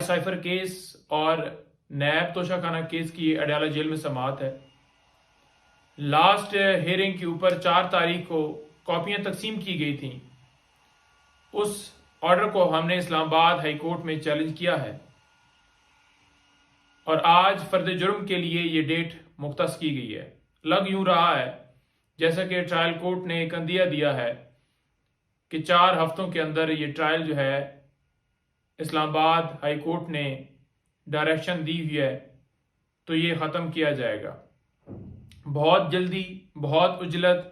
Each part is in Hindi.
साइफर केस और नैब तोशाखाना केस की अडयाला जेल में समाअत है। लास्ट हियरिंग के ऊपर 4 तारीख को कॉपियां तकसीम की गई थी। उस ऑर्डर को हमने इस्लामाबाद हाई कोर्ट में चैलेंज किया है और आज फर्द जुर्म के लिए ये डेट मुख्तस की गई है। लग यूं रहा है जैसा कि ट्रायल कोर्ट ने एक अंदिया दिया है कि 4 हफ्तों के अंदर ये ट्रायल जो है इस्लामाबाद हाई कोर्ट ने डायरेक्शन दी हुई है तो ये ख़त्म किया जाएगा। बहुत जल्दी, बहुत उजलत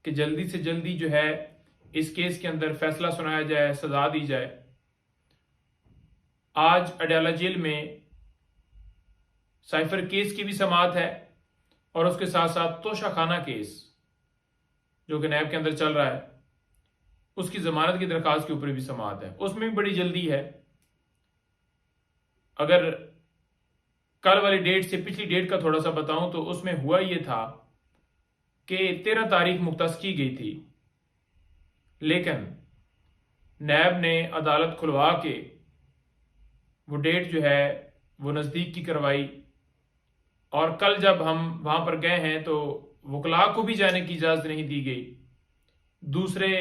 कि जल्दी से जल्दी जो है इस केस के अंदर फैसला सुनाया जाए, सजा दी जाए। आज अडयाला जेल में साइफर केस की भी समाअत है और उसके साथ साथ तोशाखाना केस जो कि नैब के अंदर चल रहा है उसकी जमानत की दरखास्त के ऊपर भी समाअत है। उसमें भी बड़ी जल्दी है। अगर कल वाली डेट से पिछली डेट का थोड़ा सा बताऊं तो उसमें हुआ ये था कि 13 तारीख मुख्तस की गई थी, लेकिन नैब ने अदालत खुलवा के वो डेट जो है वो नज़दीक की करवाई और कल जब हम वहां पर गए हैं तो वकला को भी जाने की इजाज़त नहीं दी गई। दूसरे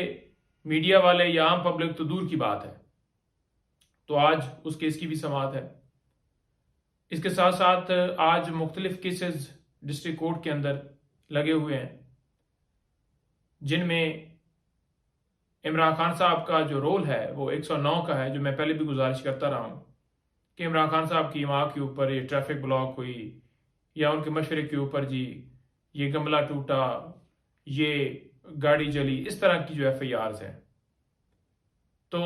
मीडिया वाले या आम पब्लिक तो दूर की बात है। तो आज उस केस की भी समाअत है। इसके साथ साथ आज मुख्तलिफ केसेस डिस्ट्रिक्ट कोर्ट के अंदर लगे हुए हैं जिनमें इमरान खान साहब का जो रोल है वो 109 का है, जो मैं पहले भी गुजारिश करता रहा हूँ कि इमरान खान साहब की माँ के ऊपर ये ट्रैफिक ब्लॉक हुई या उनके मशवरे के ऊपर जी ये गमला टूटा, ये गाड़ी जली, इस तरह की जो FIRs हैं, तो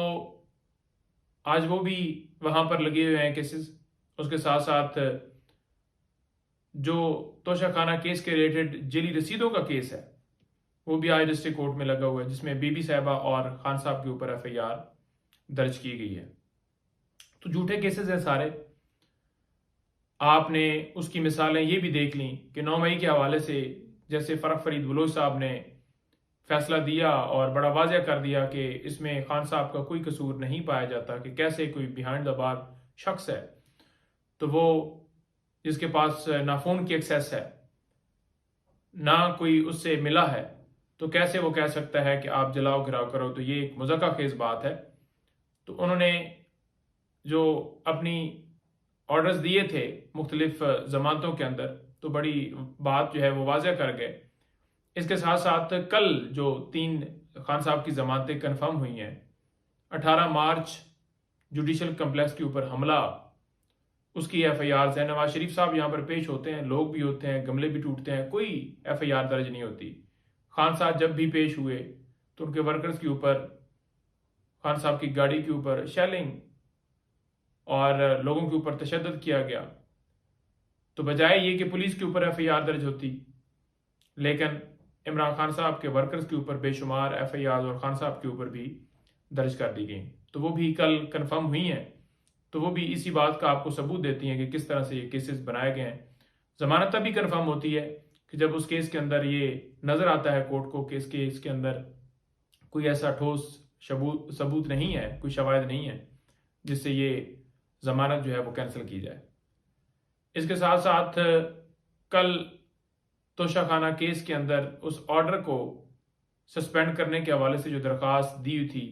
आज वो भी वहाँ पर लगे हुए हैं केसेस। उसके साथ साथ जो तोशाखाना केस के रिलेटेड जेली रसीदों का केस है वो भी आज डिस्ट्रिक्ट कोर्ट में लगा हुआ है, जिसमें बीबी साहिबा और खान साहब के ऊपर FIR दर्ज की गई है। तो झूठे केसेस हैं सारे। आपने उसकी मिसालें ये भी देख ली कि 9 मई के हवाले से जैसे फ़रख फरीद बलोच साहब ने फैसला दिया और बड़ा वाज़ेह कर दिया कि इसमें खान साहब का कोई कसूर नहीं पाया जाता, कि कैसे कोई बिहाइंड द बार शख्स है तो वो जिसके पास ना फ़ोन की एक्सेस है ना कोई उससे मिला है तो कैसे वो कह सकता है कि आप जलाओ घिराव करो। तो ये एक मुज़क्का खेज़ बात है। तो उन्होंने जो अपनी ऑर्डर्स दिए थे मुख्तलिफ जमानतों के अंदर तो बड़ी बात जो है वो वाज़ेह कर गए। इसके साथ साथ कल जो 3 खान साहब की जमानतें कन्फर्म हुई हैं, 18 मार्च जुडिशल कम्प्लेक्स के ऊपर हमला, उसकी FIRs है। नवाज शरीफ साहब यहाँ पर पेश होते हैं, लोग भी होते हैं, गमले भी टूटते हैं, कोई FIR दर्ज नहीं होती। खान साहब जब भी पेश हुए तो उनके वर्कर्स के ऊपर, खान साहब की गाड़ी के ऊपर शेलिंग और लोगों के ऊपर तशद्दुद किया गया। तो बजाय ये कि पुलिस के ऊपर FIR दर्ज होती, लेकिन इमरान खान साहब के वर्कर्स के ऊपर बेशुमार FIRs और खान साहब के ऊपर भी दर्ज कर दी गई। तो वो भी कल कन्फर्म हुई हैं। तो वो भी इसी बात का आपको सबूत देती हैं कि किस तरह से ये केसेस बनाए गए हैं। जमानत तभी कन्फर्म होती है कि जब उस केस के अंदर ये नज़र आता है कोर्ट को कि इस केस के अंदर कोई ऐसा ठोस सबूत नहीं है, कोई शवाहिद नहीं है जिससे ये जमानत जो है वो कैंसिल की जाए। इसके साथ साथ कल तोशाखाना केस के अंदर उस ऑर्डर को सस्पेंड करने के हवाले से जो दरख्वास्त दी हुई थी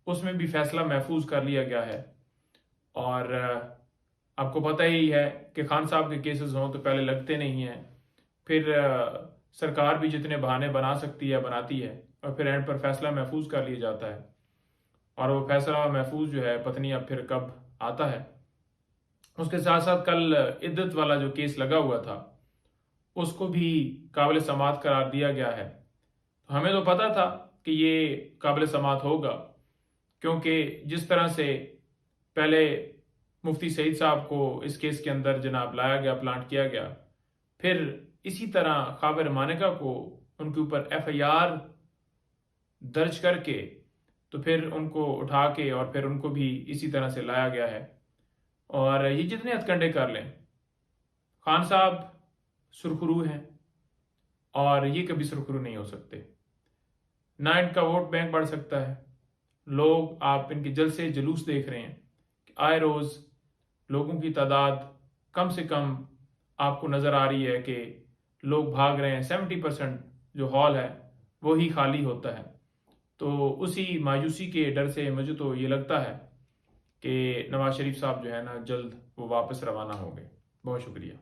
उसमें भी फैसला महफूज कर लिया गया है। और आपको पता ही है कि खान साहब के केसेस हों तो पहले लगते नहीं हैं, फिर सरकार भी जितने बहाने बना सकती है बनाती है और फिर एंड पर फैसला महफूज कर लिया जाता है। और वो फैसला महफूज जो है पता नहीं अब फिर कब आता है। उसके साथ साथ कल इद्दत वाला जो केस लगा हुआ था उसको भी काबिल समाअत करार दिया गया है। तो हमें तो पता था कि ये काबिल समाअत होगा, क्योंकि जिस तरह से पहले मुफ्ती सईद साहब को इस केस के अंदर जनाब लाया गया, प्लांट किया गया, फिर इसी तरह ख़ाबिर मानिका को उनके ऊपर FIR दर्ज करके तो फिर उनको उठा के और फिर उनको भी इसी तरह से लाया गया है। और ये जितने हथकंडे कर लें, खान साहब सुरखरू हैं और ये कभी सुरखरू नहीं हो सकते। ना इनका वोट बैंक बढ़ सकता है। लोग, आप इनके जलसे जुलूस देख रहे हैं कि आए रोज़ लोगों की तादाद कम से कम आपको नज़र आ रही है कि लोग भाग रहे हैं, 70% जो हॉल है वो ही खाली होता है। तो उसी मायूसी के डर से मुझे तो ये लगता है कि नवाज शरीफ साहब जो है ना जल्द वो वापस रवाना होंगे। बहुत शुक्रिया।